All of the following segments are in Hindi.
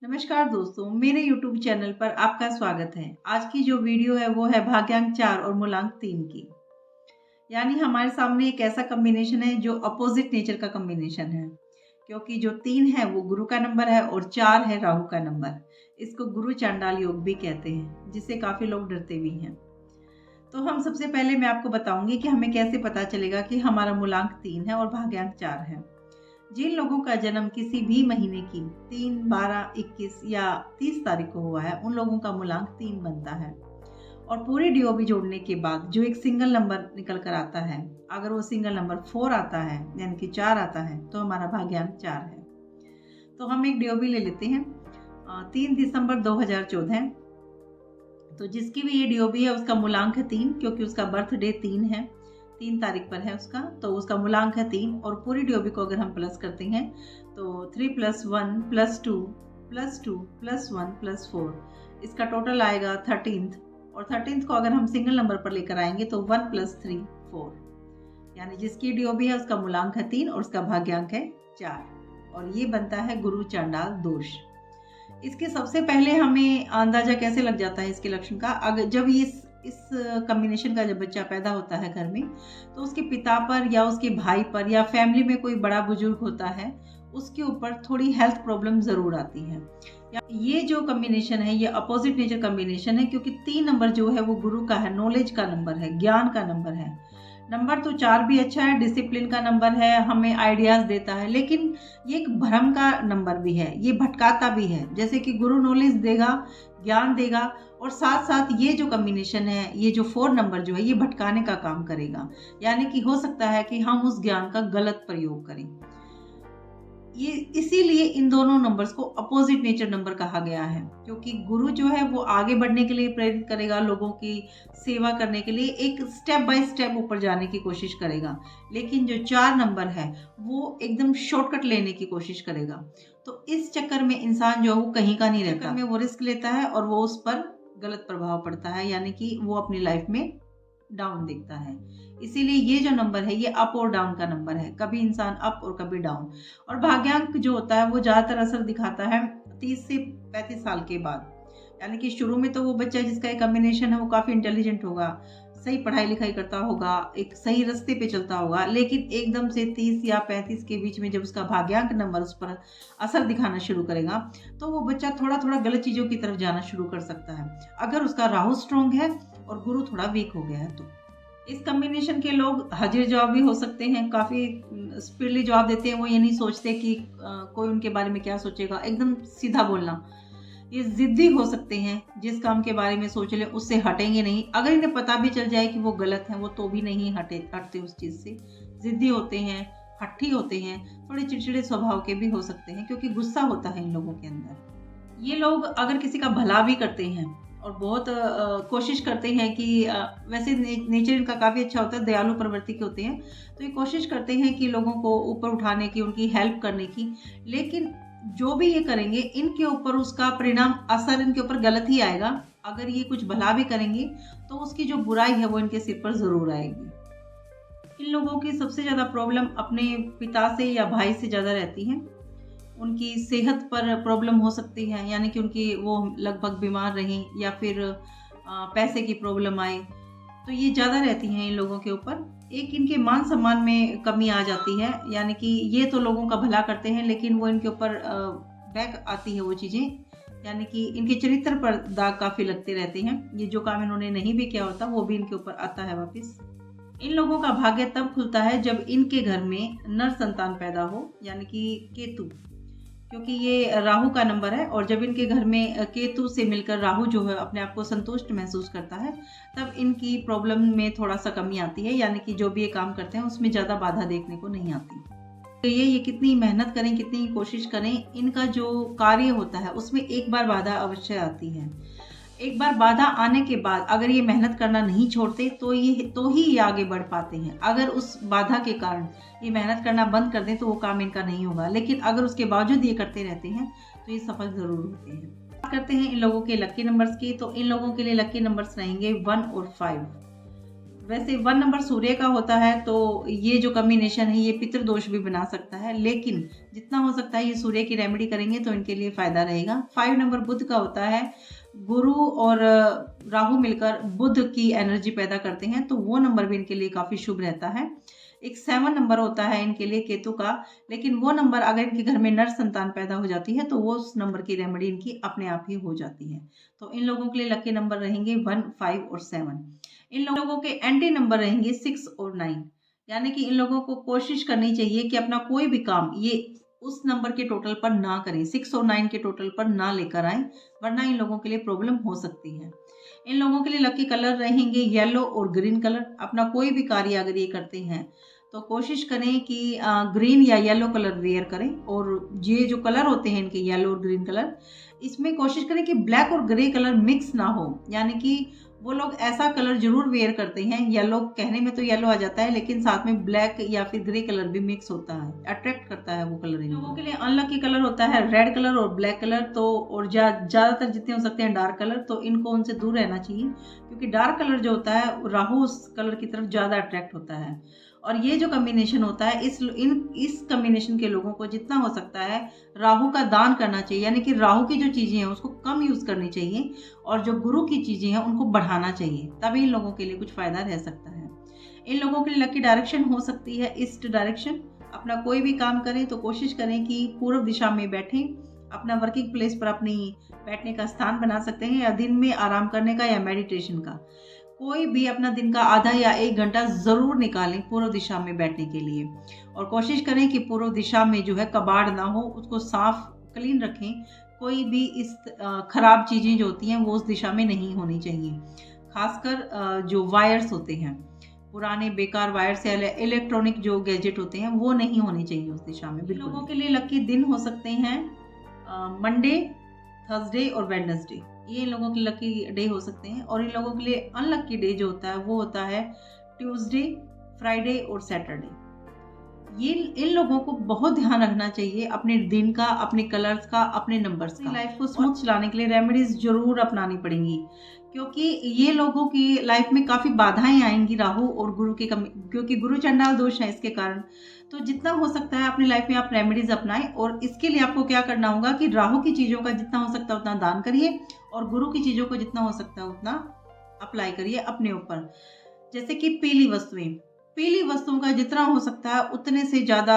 नमस्कार दोस्तों, मेरे YouTube चैनल पर आपका स्वागत है। आज की जो वीडियो है वो है भाग्यांक 4 और मूलांक 3 की। यानी हमारे सामने एक ऐसा कॉम्बिनेशन है जो अपोजिट नेचर का कॉम्बिनेशन है। क्योंकि जो 3 है वो गुरु का नंबर है और 4 है राहु का नंबर। इसको गुरु चांडाल योग भी कहते हैं, जिससे काफ़ी लोग डरते भी हैं। तो हम सबसे पहले मैं आपको बताऊंगी कि हमें कैसे पता चलेगा कि हमारा मूलांक 3 है और भाग्यांक 4 है। जिन लोगों का जन्म किसी भी महीने की 3, 12, 21 या 30 तारीख को हुआ है, उन लोगों का मूलांक 3 बनता है। और पूरी डीओबी जोड़ने के बाद जो एक सिंगल नंबर निकल कर आता है, अगर वो सिंगल नंबर 4 आता है यानी कि 4 आता है, तो हमारा भाग्यांक 4 है। तो हम एक डीओबी ले लेते हैं 3 दिसंबर 2014। तो जिसकी भी ये डीओबी है उसका मूलांक है 3, क्योंकि उसका बर्थडे 3 है, 3 तारीख पर है उसका, तो उसका मूलांक है 3। और पूरी डीओबी को अगर हम प्लस करते हैं तो 3 + 1 + 2 + 2 + 1 + 4, इसका टोटल आएगा 13th। और 13th को अगर हम सिंगल नंबर पर लेकर आएंगे तो 1 + 3 4, यानी जिसकी डीओबी है उसका मूलांक है 3 और उसका भाग्यांक है 4। और ये बनता है गुरु चांडाल दोष। इसके सबसे पहले हमें अंदाजा कैसे लग जाता है इसके लक्षण का, अगर जब इस कॉम्बिनेशन का जब बच्चा पैदा होता है घर में, तो उसके पिता पर या उसके भाई पर या फैमिली में कोई बड़ा बुजुर्ग होता है, उसके ऊपर थोड़ी हेल्थ प्रॉब्लम ज़रूर आती है। ये जो कॉम्बिनेशन है ये अपोजिट नेचर कॉम्बिनेशन है, क्योंकि 3 नंबर जो है वो गुरु का है, नॉलेज का नंबर है, ज्ञान का नंबर है। नंबर तो 4 भी अच्छा है, डिसिप्लिन का नंबर है, हमें आइडियाज देता है, लेकिन ये एक भ्रम का नंबर भी है, ये भटकाता भी है। जैसे कि गुरु नॉलेज देगा, ज्ञान देगा, और साथ साथ ये जो कॉम्बिनेशन है, ये जो 4 नंबर जो है ये भटकाने का काम करेगा। यानी कि हो सकता है कि हम उस ज्ञान का गलत प्रयोग करें। ये इसीलिए इन दोनों नंबर्स को अपोजिट नेचर नंबर कहा गया है, क्योंकि गुरु जो है वो आगे बढ़ने के लिए प्रेरित करेगा, लोगों की सेवा करने के लिए एक स्टेप बाय स्टेप ऊपर जाने की कोशिश करेगा। लेकिन जो 4 नंबर है वो एकदम शॉर्टकट लेने की कोशिश करेगा। तो इस चक्कर में इंसान जो है वो कहीं का नहीं रहता, में वो रिस्क लेता है और वो उस पर गलत प्रभाव पड़ता है, यानी कि वो अपनी लाइफ में डाउन दिखता है। इसीलिए ये जो नंबर है ये अप और डाउन का नंबर है, कभी इंसान अप और कभी डाउन। और भाग्यांक जो होता है वो ज़्यादातर असर दिखाता है 30 से 35 साल के बाद। यानी कि शुरू में तो वो बच्चा जिसका एक कॉम्बिनेशन है वो काफ़ी इंटेलिजेंट होगा, सही पढ़ाई लिखाई करता होगा, एक सही रास्ते पे चलता होगा, लेकिन एकदम से 30 या 35 के बीच में जब उसका भाग्यांक नंबर उस पर असर दिखाना शुरू करेगा, तो वो बच्चा थोड़ा थोड़ा गलत चीज़ों की तरफ जाना शुरू कर सकता है, अगर उसका राहु स्ट्रॉन्ग है और गुरु थोड़ा वीक हो गया है तो। इस कॉम्बिनेशन के लोग हाजिर जवाब भी हो सकते हैं, काफ़ी स्पीडली जवाब देते हैं, वो ये नहीं सोचते कि कोई उनके बारे में क्या सोचेगा, एकदम सीधा बोलना। ये ज़िद्दी हो सकते हैं, जिस काम के बारे में सोच लें उससे हटेंगे नहीं, अगर इन्हें पता भी चल जाए कि वो गलत है वो तो भी नहीं हटते उस चीज़ से। ज़िद्दी होते हैं, हट्ठी होते हैं, थोड़े चिड़चिड़े स्वभाव के भी हो सकते हैं, क्योंकि गुस्सा होता है इन लोगों के अंदर। ये लोग अगर किसी का भला भी करते हैं और बहुत कोशिश करते हैं कि वैसे नेचर इनका काफ़ी अच्छा होता है, दयालु प्रवृत्ति के होते हैं, तो ये कोशिश करते हैं कि लोगों को ऊपर उठाने की, उनकी हेल्प करने की। लेकिन जो भी ये करेंगे इनके ऊपर उसका परिणाम असर इनके ऊपर गलत ही आएगा। अगर ये कुछ भला भी करेंगे तो उसकी जो बुराई है वो इनके सिर पर ज़रूर आएगी। इन लोगों की सबसे ज़्यादा प्रॉब्लम अपने पिता से या भाई से ज़्यादा रहती है। उनकी सेहत पर प्रॉब्लम हो सकती है, यानी कि उनकी वो लगभग बीमार रहें, या फिर पैसे की प्रॉब्लम आए, तो ये ज़्यादा रहती हैं इन लोगों के ऊपर। एक इनके मान सम्मान में कमी आ जाती है, यानी कि ये तो लोगों का भला करते हैं लेकिन वो इनके ऊपर बैक आती है वो चीज़ें, यानी कि इनके चरित्र पर दाग काफ़ी लगते रहते हैं। ये जो काम इन्होंने नहीं भी किया होता वो भी इनके ऊपर आता है वापस। इन लोगों का भाग्य तब खुलता है जब इनके घर में नर संतान पैदा हो, यानी कि केतु, क्योंकि ये राहु का नंबर है। और जब इनके घर में केतु से मिलकर राहु जो है अपने आप को संतुष्ट महसूस करता है, तब इनकी प्रॉब्लम में थोड़ा सा कमी आती है, यानी कि जो भी ये काम करते हैं उसमें ज़्यादा बाधा देखने को नहीं आती। तो ये कितनी मेहनत करें, कितनी कोशिश करें, इनका जो कार्य होता है उसमें एक बार बाधा अवश्य आती है। एक बार बाधा आने के बाद अगर ये मेहनत करना नहीं छोड़ते तो ही ये आगे बढ़ पाते हैं। अगर उस बाधा के कारण ये मेहनत करना बंद कर दें तो वो काम इनका नहीं होगा, लेकिन अगर उसके बावजूद ये करते रहते हैं तो ये सफल ज़रूर होते हैं। बात करते हैं इन लोगों के लकी नंबर्स की, तो इन लोगों के लिए लकी नंबर्स रहेंगे 1 और 5। वैसे 1 नंबर सूर्य का होता है, तो ये जो कॉम्बिनेशन है ये पितृदोष भी बना सकता है, लेकिन जितना हो सकता है ये सूर्य की रेमेडी करेंगे तो इनके लिए फ़ायदा रहेगा। 5 नंबर बुध का होता है, गुरु और राहु मिलकर बुध की एनर्जी पैदा करते हैं, तो वो नंबर भी इनके लिए काफ़ी शुभ रहता है। एक 7 नंबर होता है इनके लिए केतु का, लेकिन वो नंबर अगर इनके घर में नर संतान पैदा हो जाती है तो वो उस नंबर की रेमेडी इनकी अपने आप ही हो जाती है। तो इन लोगों के लिए लकी नंबर रहेंगे 1, 5 और 7। इन लोगों के एंटी नंबर रहेंगे 6 और 9, यानी कि इन लोगों को कोशिश करनी चाहिए कि अपना कोई भी काम ये उस नंबर के टोटल पर ना करें, 6 और 9 के टोटल पर ना लेकर आए, वरना इन लोगों के लिए प्रॉब्लम हो सकती है। इन लोगों के लिए लकी कलर रहेंगे येलो और ग्रीन कलर। अपना कोई भी कार्य अगर ये करते हैं तो कोशिश करें कि ग्रीन या येलो कलर वेयर करें, और ये जो कलर होते हैं इनके येलो और ग्रीन कलर, इसमें कोशिश करें कि ब्लैक और ग्रे कलर मिक्स ना हो, यानी कि वो लोग ऐसा कलर जरूर वेयर करते हैं। येलो कहने में तो येलो आ जाता है, लेकिन साथ में ब्लैक या फिर ग्रे कलर भी मिक्स होता है, अट्रैक्ट करता है वो कलर। इन लोगों के लिए अनलकी कलर होता है रेड कलर और ब्लैक कलर, तो और ज़्यादातर जितने हो सकते हैं डार्क कलर, तो इनको उनसे दूर रहना चाहिए, क्योंकि डार्क कलर जो होता है राहु उस कलर की तरफ ज़्यादा अट्रैक्ट होता है। और ये जो कम्बिनेशन होता है इस कम्बिनेशन के लोगों को जितना हो सकता है राहु का दान करना चाहिए, यानी कि राहु की जो चीज़ें हैं उसको कम यूज़ करनी चाहिए, और जो गुरु की चीज़ें हैं उनको बढ़ाना चाहिए, तभी इन लोगों के लिए कुछ फ़ायदा रह सकता है। इन लोगों के लिए लकी डायरेक्शन हो सकती है ईस्ट डायरेक्शन। अपना कोई भी काम करें तो कोशिश करें कि पूर्व दिशा में बैठें। अपना वर्किंग प्लेस पर अपनी बैठने का स्थान बना सकते हैं, या दिन में आराम करने का या मेडिटेशन का। कोई भी अपना दिन का आधा या 1 घंटा ज़रूर निकालें पूर्व दिशा में बैठने के लिए, और कोशिश करें कि पूर्व दिशा में जो है कबाड़ ना हो, उसको साफ क्लीन रखें। कोई भी इस खराब चीज़ें जो होती हैं वो उस दिशा में नहीं होनी चाहिए, खासकर जो वायर्स होते हैं, पुराने बेकार वायर्स या इलेक्ट्रॉनिक जो गैजेट होते हैं वो नहीं होने चाहिए उस दिशा में। लोगों के लिए लकी दिन हो सकते हैं मंडे, थर्सडे और वेडनेसडे, ये इन लोगों के लकी डे हो सकते हैं। और इन लोगों के लिए अनलकी डे जो होता है वो होता है ट्यूसडे, फ्राइडे और सैटरडे। ये इन लोगों को बहुत ध्यान रखना चाहिए अपने दिन का, अपने कलर्स का, अपने नंबर्स का। लाइफ को स्मूथ चलाने के लिए रेमेडीज जरूर अपनानी पड़ेंगी, क्योंकि ये लोगों की लाइफ में काफ़ी बाधाएं आएंगी राहु और गुरु के क्योंकि गुरु चंडाल दोष है इसके कारण। तो जितना हो सकता है अपनी लाइफ में आप रेमेडीज अपनाएं, और इसके लिए आपको क्या करना होगा कि राहु की चीज़ों का जितना हो सकता है उतना दान करिए, और गुरु की चीज़ों को जितना हो सकता है उतना अप्लाई करिए अपने ऊपर। जैसे कि पीली वस्तुओं का जितना हो सकता है उतने से ज़्यादा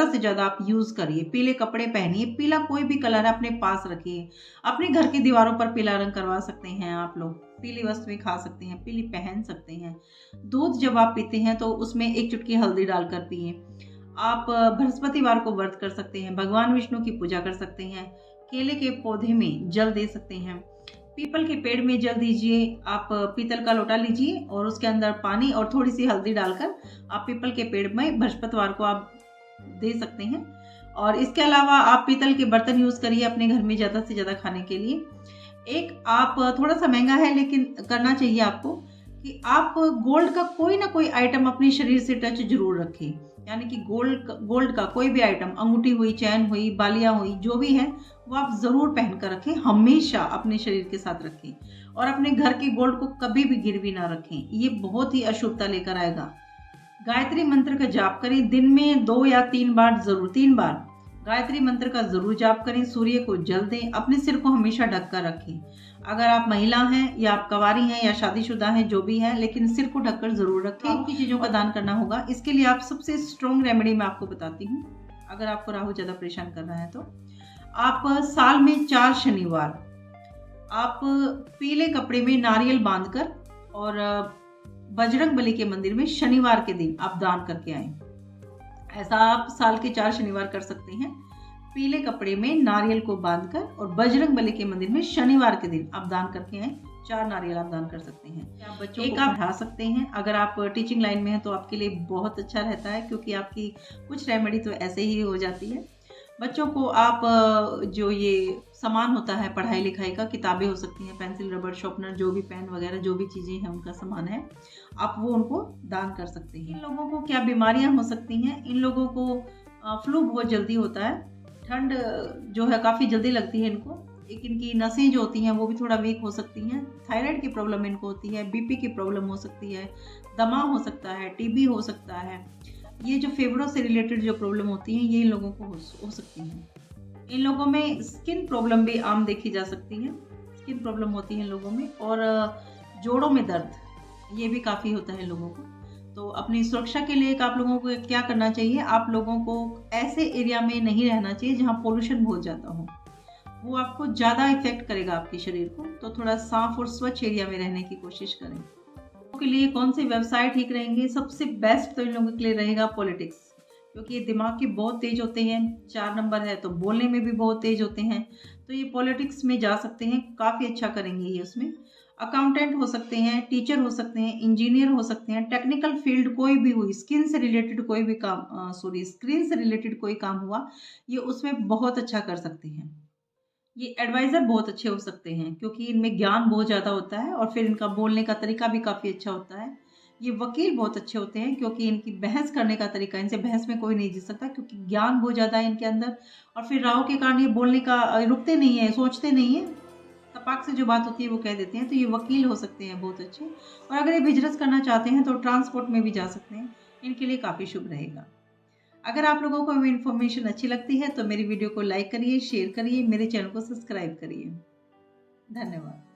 से ज़्यादा आप यूज़ करिए। पीले कपड़े पहनिए, पीला कोई भी कलर अपने पास रखिए। अपने घर की दीवारों पर पीला रंग करवा सकते हैं आप लोग, पीली वस्तुएं खा सकते हैं, पीली पहन सकते हैं। दूध जब आप पीते हैं तो उसमें 1 चुटकी हल्दी डालकर पिए। आप बृहस्पतिवार को व्रत कर सकते हैं, भगवान विष्णु की पूजा कर सकते हैं, केले के पौधे में जल दे सकते हैं, पीपल के पेड़ में जल दीजिए। आप पीतल का लोटा लीजिए और उसके अंदर पानी और थोड़ी सी हल्दी डालकर आप पीपल के पेड़ में बृहस्पतिवार को आप दे सकते हैं। और इसके अलावा आप पीतल के बर्तन यूज़ करिए अपने घर में ज़्यादा से ज़्यादा खाने के लिए। एक आप थोड़ा सा महंगा है लेकिन करना चाहिए आपको, कि आप गोल्ड का कोई ना कोई आइटम अपने शरीर से टच जरूर रखें, यानी कि गोल्ड का कोई भी आइटम, अंगूठी हुई, चैन हुई, बालियाँ हुई, जो भी है वो आप ज़रूर पहन कर रखें, हमेशा अपने शरीर के साथ रखें। और अपने घर के गोल्ड को कभी भी गिरवी ना रखें, ये बहुत ही अशुभता लेकर आएगा। गायत्री मंत्र का जाप करें, दिन में 2 या 3 बार, जरूर 3 बार गायत्री मंत्र का जरूर जाप करें। सूर्य को जल दें, अपने सिर को हमेशा ढक कर रखें। अगर आप महिला हैं या आप कंवारी हैं या शादीशुदा हैं, जो भी है, लेकिन सिर को ढककर जरूर रखें। राहु की चीज़ों का दान करना होगा। इसके लिए आप सबसे स्ट्रॉन्ग रेमेडी मैं आपको बताती हूँ। अगर आपको राहु ज़्यादा परेशान कर रहा है तो आप साल में 4 शनिवार आप पीले कपड़े में नारियल बांधकर और बजरंग बली के मंदिर में शनिवार के दिन आप दान करके आएं। ऐसा आप साल के 4 शनिवार कर सकते हैं। पीले कपड़े में नारियल को बांधकर और बजरंग बली के मंदिर में शनिवार के दिन आप दान करके आए। 4 नारियल आप दान कर सकते हैं। आप बच्चों को पढ़ा सकते हैं। अगर आप टीचिंग लाइन में हैं तो आपके लिए बहुत अच्छा रहता है, क्योंकि आपकी कुछ रेमेडी तो ऐसे ही हो जाती है। बच्चों को आप जो ये सामान होता है पढ़ाई लिखाई का, किताबें हो सकती हैं, पेंसिल, रबड़, शॉर्पनर, जो भी पेन वगैरह जो भी चीज़ें हैं उनका सामान है, आप वो उनको दान कर सकते हैं। इन लोगों को क्या बीमारियां हो सकती हैं? इन लोगों को फ्लू बहुत जल्दी होता है, ठंड जो है काफ़ी जल्दी लगती है इनको, एक इनकी नसें जो होती हैं वो भी थोड़ा वीक हो सकती हैं। थायराइड की प्रॉब्लम इनको होती है, बीपी की प्रॉब्लम हो सकती है, दमा हो सकता है, टीबी हो सकता है। ये जो फेफड़ों से रिलेटेड जो प्रॉब्लम होती हैं ये इन लोगों को हो सकती हैं। इन लोगों में स्किन प्रॉब्लम भी आम देखी जा सकती है। स्किन प्रॉब्लम होती है इन लोगों में, और जोड़ों में दर्द ये भी काफ़ी होता है लोगों को। तो अपनी सुरक्षा के लिए आप लोगों को क्या करना चाहिए, आप लोगों को ऐसे एरिया में नहीं रहना चाहिए जहाँ पोल्यूशन बहुत ज़्यादा हो, वो आपको ज़्यादा इफेक्ट करेगा आपके शरीर को। तो थोड़ा साफ और स्वच्छ एरिया में रहने की कोशिश करें। के लिए कौन से व्यवसाय ठीक रहेंगे, सबसे बेस्ट तो इन लोगों के लिए रहेगा पॉलिटिक्स, क्योंकि ये दिमाग के बहुत तेज होते हैं। 4 नंबर है तो बोलने में भी बहुत तेज होते हैं, तो ये पॉलिटिक्स में जा सकते हैं, काफ़ी अच्छा करेंगे ये उसमें। अकाउंटेंट हो सकते हैं, टीचर हो सकते हैं, इंजीनियर हो सकते हैं, टेक्निकल फील्ड कोई भी हुई, स्किन से रिलेटेड कोई भी काम, स्क्रीन से रिलेटेड कोई काम हुआ, ये उसमें बहुत अच्छा कर सकते हैं। ये एडवाइज़र बहुत अच्छे हो सकते हैं, क्योंकि इनमें ज्ञान बहुत ज़्यादा होता है और फिर इनका बोलने का तरीका भी काफ़ी अच्छा होता है। ये वकील बहुत अच्छे होते हैं, क्योंकि इनकी बहस करने का तरीका, इनसे बहस में कोई नहीं जीत सकता, क्योंकि ज्ञान बहुत ज़्यादा है इनके अंदर। और फिर राव के कारण ये बोलने का रुकते नहीं हैं, सोचते नहीं हैं, तपाक से जो बात होती है वो कह देते हैं। तो ये वकील हो सकते हैं बहुत अच्छे। और अगर ये बिज़नेस करना चाहते हैं तो ट्रांसपोर्ट में भी जा सकते हैं, इनके लिए काफ़ी शुभ रहेगा। अगर आप लोगों को मेरी इन्फॉर्मेशन अच्छी लगती है तो मेरी वीडियो को लाइक करिए, शेयर करिए, मेरे चैनल को सब्सक्राइब करिए। धन्यवाद।